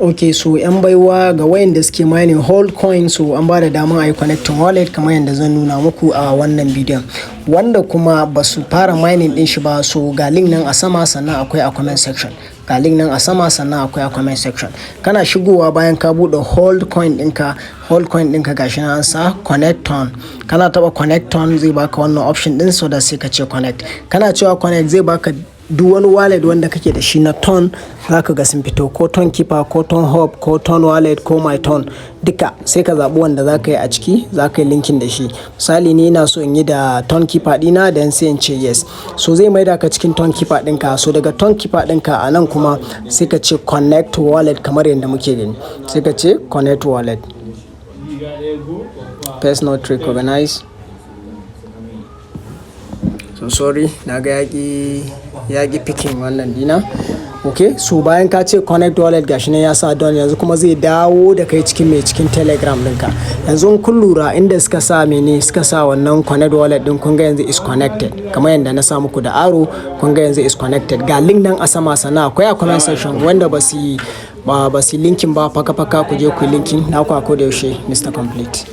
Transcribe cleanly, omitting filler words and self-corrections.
Okay, so yan baiwa ga wayanda suke mining HOLDCOIN, so an ba da dama a yi connecting wallet kamar yadda zan nuna muku a wannan bidiyon. Wanda kuma ba su fara mining din shi ba, so ga link nan a sama, sannan akwai a comment section. Ga link nan a sama, sannan akwai a comment section. Kana shigowa bayan ka buɗe HOLDCOIN ɗinka gashi nan an sa connect on. Kana taɓa connect on zai baka wannan option ɗin, so da sai ka ce connect. Kana cewa connect zai baka duk wani wallet wanda kake da shi na ton, zaka ga sun fito, ko ton keeper, ko ton hub, ko ton wallet, ko my ton, duka sai ka zaɓi wanda zaka yi a ciki, zaka yi linkin da shi. Misali ni ina so in yi da ton keeper ɗina, dan sai in ce yes. So zai maida ka cikin ton keeper ɗinka. So daga ton keeper ɗinka a nan kuma sai ka ce connect wallet kamar yadda muke gani. Sai ka ce connect wallet. Paste not recognize. So sorry, naga yaki picking wannan dina. Okay, so bayan ka ce connect wallet gashi nan ya sa don, yanzu kuma zai dawo da kai cikin telegram ɗinka. Yanzu kun lura inda suka sa wannan connect wallet din, kun ga yanzu is connected, kamar yadda na sa muku da arrow, kun ga yanzu is connected. Ga link nan a sama, sana akwai a comment section. Wanda ba su linkin ba, faka ku je ku linkin. Na ku a koda yaushe Mr. Complete.